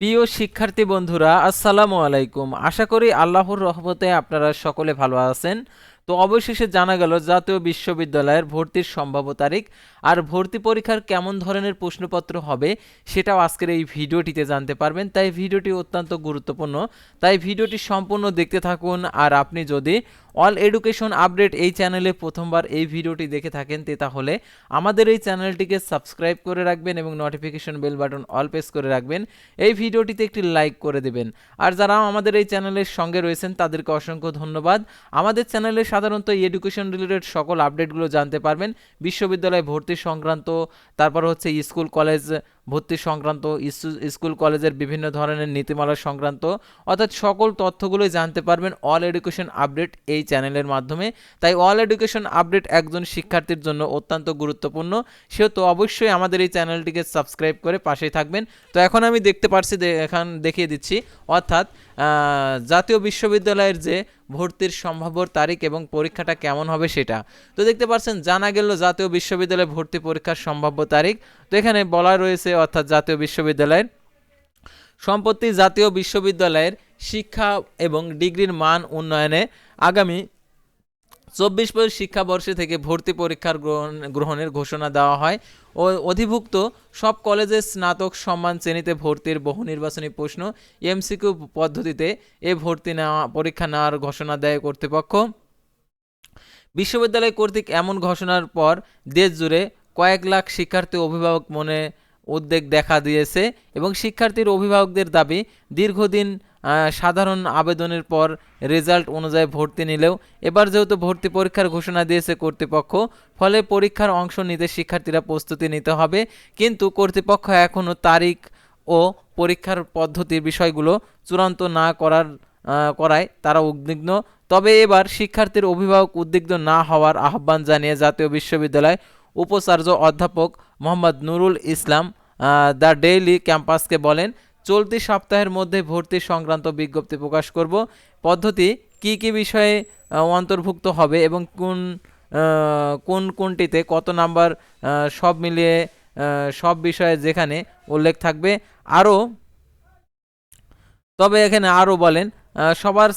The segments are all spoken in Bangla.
প্রিয় শিক্ষার্থী বন্ধুরা, আসসালামু আলাইকুম। আশা করি আল্লাহর রহমতে আপনারা সকলে ভালো আছেন। তো অবশেষে জানা গেল জাতীয় বিশ্ববিদ্যালয়ের ভর্তির সম্ভাব্য তারিখ আর ভর্তি পরীক্ষার কেমন ধরনের প্রশ্নপত্র হবে সেটাও আজকের এই ভিডিওটিতে জানতে পারবেন। তাই ভিডিওটি অত্যন্ত গুরুত্বপূর্ণ, তাই ভিডিওটি সম্পূর্ণ দেখতে থাকুন। আর আপনি যদি অল এডুকেশন আপডেট এই চ্যানেলে প্রথমবার এই ভিডিওটি দেখে থাকেন তাহলে আমাদের এই চ্যানেলটিকে সাবস্ক্রাইব করে রাখবেন এবং notification bell button all press করে রাখবেন। এই ভিডিওটিতে একটি লাইক করে দেবেন। আর যারা আমাদের এই চ্যানেলের সঙ্গে রয়েছেন তাদেরকে অসংখ্য ধন্যবাদ। আমাদের চ্যানেলে সাধারণত এডুকেশন রিলেটেড সকল আপডেটগুলো জানতে পারবেন। বিশ্ববিদ্যালয় ভর্তি সংক্রান্ত, তারপর হচ্ছে স্কুল কলেজ ভর্তি সংক্রান্ত, স্কুল কলেজের বিভিন্ন ধরনের নীতিমালা সংক্রান্ত, অর্থাৎ সকল তথ্যগুলোই জানতে পারবেন অল এডুকেশন আপডেট এই চ্যানেলের মাধ্যমে। তাই অল এডুকেশন আপডেট একজন শিক্ষার্থীর জন্য অত্যন্ত গুরুত্বপূর্ণ, সেহেতু অবশ্যই আমাদের এই চ্যানেলটিকে সাবস্ক্রাইব করে পাশেই থাকবেন। তো এখন আমি দেখতে পারছি, এখন দেখিয়ে দিচ্ছি, অর্থাৎ জাতীয় বিশ্ববিদ্যালয়ের যে ভর্তির সম্ভাব্য তারিখ এবং পরীক্ষাটা কেমন হবে সেটা। তো দেখতে পাচ্ছেন জানা গেল জাতীয় বিশ্ববিদ্যালয়ে ভর্তি পরীক্ষার সম্ভাব্য তারিখ। তো এখানে বলা রয়েছে, অর্থাৎ জাতীয় বিশ্ববিদ্যালয়ের সম্প্রতি জাতীয় বিশ্ববিদ্যালয়ের শিক্ষা এবং ডিগ্রির মান উন্নয়নে আগামী 24 শিক্ষাবর্ষে থেকে ভর্তি পরীক্ষার গ্রহণের ঘোষণা দেওয়া হয় ও অধিভুক্ত সব কলেজের স্নাতক সম্মান শ্রেণীতে ভর্তির বহু নির্বাচনী প্রশ্ন এমসিকিউ পদ্ধতিতে পরীক্ষা নেওয়ার ঘোষণা দেয় কর্তৃপক্ষ। বিশ্ববিদ্যালয় কর্তৃক এমন ঘোষণার পর দেশ জুড়ে কয়েক লাখ শিক্ষার্থী অভিভাবক মনে উদ্বেগ দেখা দিয়েছে এবং শিক্ষার্থীর অভিভাবকদের দাবি, দীর্ঘদিন সাধারণ আবেদনের পর রেজাল্ট অনুযায়ী ভর্তি নিলেও এবার যেহেতু ভর্তি পরীক্ষার ঘোষণা দিয়েছে কর্তৃপক্ষ, ফলে পরীক্ষার অংশ নিতে শিক্ষার্থীরা প্রস্তুতি নিতে হবে। কিন্তু কর্তৃপক্ষ এখনও তারিখ ও পরীক্ষার পদ্ধতির বিষয়গুলো চূড়ান্ত না করায় তারা উদ্বিগ্ন। তবে এবার শিক্ষার্থীর অভিভাবক উদ্বিগ্ন না হওয়ার আহ্বান জানিয়ে জাতীয় বিশ্ববিদ্যালয় উপাচার্য অধ্যাপক মোহাম্মদ নুরুল ইসলাম দ্য ডেইলি ক্যাম্পাসকে বলেন, চলতি সপ্তাহের মধ্যে ভর্তি সংক্রান্ত বিজ্ঞপ্তি প্রকাশ করব। পদ্ধতি কি কি বিষয়ে অন্তর্ভুক্ত হবে এবং কোনটিতে কত নাম্বার, সব মিলিয়ে সব বিষয়ে যেখানে উল্লেখ থাকবে। তবে এখানে আরও বলেন, সবার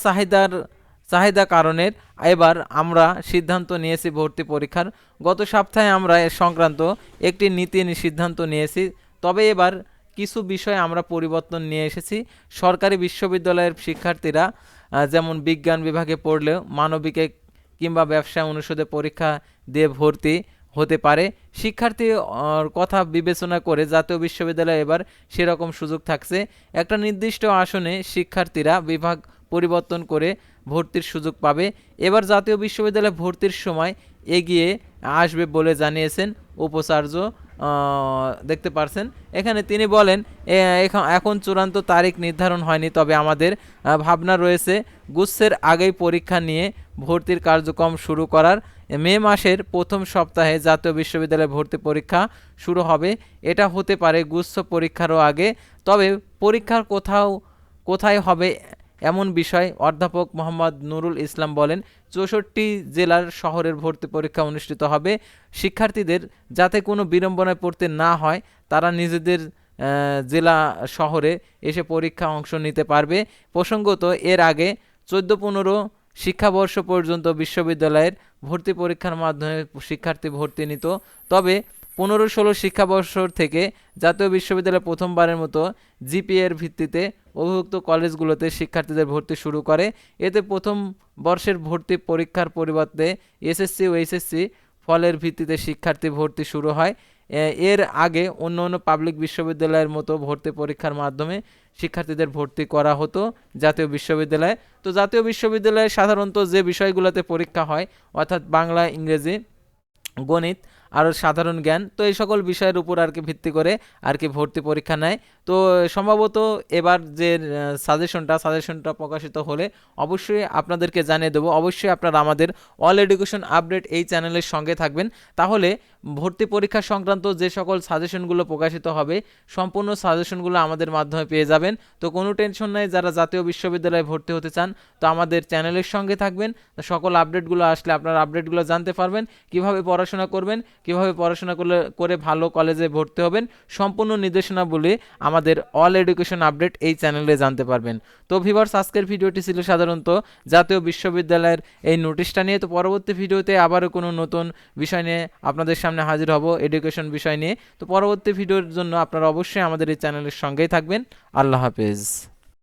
চাহিদা কারণের এবার আমরা সিদ্ধান্ত নিয়েছি ভর্তি পরীক্ষার। গত সপ্তাহে আমরা এ সংক্রান্ত একটি নীতি সিদ্ধান্ত নিয়েছি, তবে এবার কিছু বিষয়ে আমরা পরিবর্তন নিয়ে এসেছি। সরকারি বিশ্ববিদ্যালয়ের শিক্ষার্থীরা যেমন বিজ্ঞান বিভাগে পড়লেও মানবিকে কিংবা ব্যবসা অনুষদে পরীক্ষা দিয়ে ভর্তি হতে পারে। শিক্ষার্থী কথা বিবেচনা করে জাতীয় বিশ্ববিদ্যালয়ে এবার সেরকম সুযোগ থাকছে। একটা নির্দিষ্ট আসনে শিক্ষার্থীরা বিভাগ পরিবর্তন করে ভর্তির সুযোগ পাবে। এবার জাতীয় বিশ্ববিদ্যালয়ে ভর্তির সময় এগিয়ে আসবে বলে জানিয়েছেন উপাচার্য। দেখতে পারছেন এখানে তিনি বলেন, এখন চূড়ান্ত তারিখ নির্ধারণ হয়নি, তবে আমাদের ভাবনা রয়েছে গুচ্ছের আগেই পরীক্ষা নিয়ে ভর্তির কার্যক্রম শুরু করার। মে মাসের প্রথম সপ্তাহে জাতীয় বিশ্ববিদ্যালয়ে ভর্তি পরীক্ষা শুরু হবে। এটা হতে পারে গুচ্ছ পরীক্ষারও আগে। তবে পরীক্ষার কোথায় হবে এমন বিষয় অধ্যাপক মোহাম্মদ নুরুল ইসলাম বলেন, 64 জেলার শহরের ভর্তি পরীক্ষা অনুষ্ঠিত হবে। শিক্ষার্থীদের যাতে কোনো বিড়ম্বনায় পড়তে না হয়, তারা নিজেদের জেলা শহরে এসে পরীক্ষা অংশ নিতে পারবে। প্রসঙ্গত, এর আগে 14-15 শিক্ষাবর্ষ পর্যন্ত বিশ্ববিদ্যালয়ের ভর্তি পরীক্ষার মাধ্যমে শিক্ষার্থী ভর্তি নিত। তবে 15-16 শিক্ষাবর্ষ থেকে জাতীয় বিশ্ববিদ্যালয় প্রথমবারের মতো জিপিএর ভিত্তিতে অভিভুক্ত কলেজগুলোতে শিক্ষার্থীদের ভর্তি শুরু করে। এতে প্রথম বর্ষের ভর্তি পরীক্ষার পরিবর্তে এসএসসি ও এইচএসসি ফলের ভিত্তিতে শিক্ষার্থী ভর্তি শুরু হয়। এর আগে অন্য পাবলিক বিশ্ববিদ্যালয়ের মতো ভর্তি পরীক্ষার মাধ্যমে শিক্ষার্থীদের ভর্তি করা হতো জাতীয় বিশ্ববিদ্যালয়ে। তো জাতীয় বিশ্ববিদ্যালয়ে সাধারণত যে বিষয়গুলোতে পরীক্ষা হয়, অর্থাৎ বাংলা, ইংরেজি, গণিত আর সাধারণ জ্ঞান, তো এই সকল বিষয়ের উপর ভিত্তি করে ভর্তি পরীক্ষা নেয়। তো সম্ভবত এবার যে সাজেশনটা প্রকাশিত হলে অবশ্যই আপনাদেরকে জানিয়ে দেবো। অবশ্যই আপনারা আমাদের অল এডুকেশন আপডেট এই চ্যানেলের সঙ্গে থাকবেন, তাহলে ভর্তি পরীক্ষা সংক্রান্ত যে সকল সাজেশনগুলো প্রকাশিত হবে সম্পূর্ণ সাজেশনগুলো আমাদের মাধ্যমে পেয়ে যাবেন। তো কোনো টেনশন নাই, যারা জাতীয় বিশ্ববিদ্যালয়ে ভর্তি হতে চান তো আমাদের চ্যানেলের সঙ্গে থাকবেন। সকল আপডেটগুলো আসলে আপনারা আপডেটগুলো জানতে পারবেন, কিভাবে পড়াশোনা করবেন, কিভাবে পড়াশোনা করে ভালো কলেজে ভর্তি হবেন, সম্পূর্ণ নির্দেশনাবলী আমাদের অল এডুকেশন আপডেট এই চ্যানেলে জানতে পারবেন। তো ভিউয়ার্স, আজকের ভিডিওটি ছিল সাধারণত জাতীয় বিশ্ববিদ্যালয়ের এই নোটিশটা নিয়ে। তো পরবর্তী ভিডিওতে আবারও কোনো নতুন বিষয় নিয়ে আপনাদের সামনে হাজির হব এডুকেশন বিষয় নিয়ে। তো পরবর্তী ভিডিওর জন্য আপনারা অবশ্যই আমাদের এই চ্যানেলের সঙ্গেই থাকবেন। আল্লাহ হাফেজ।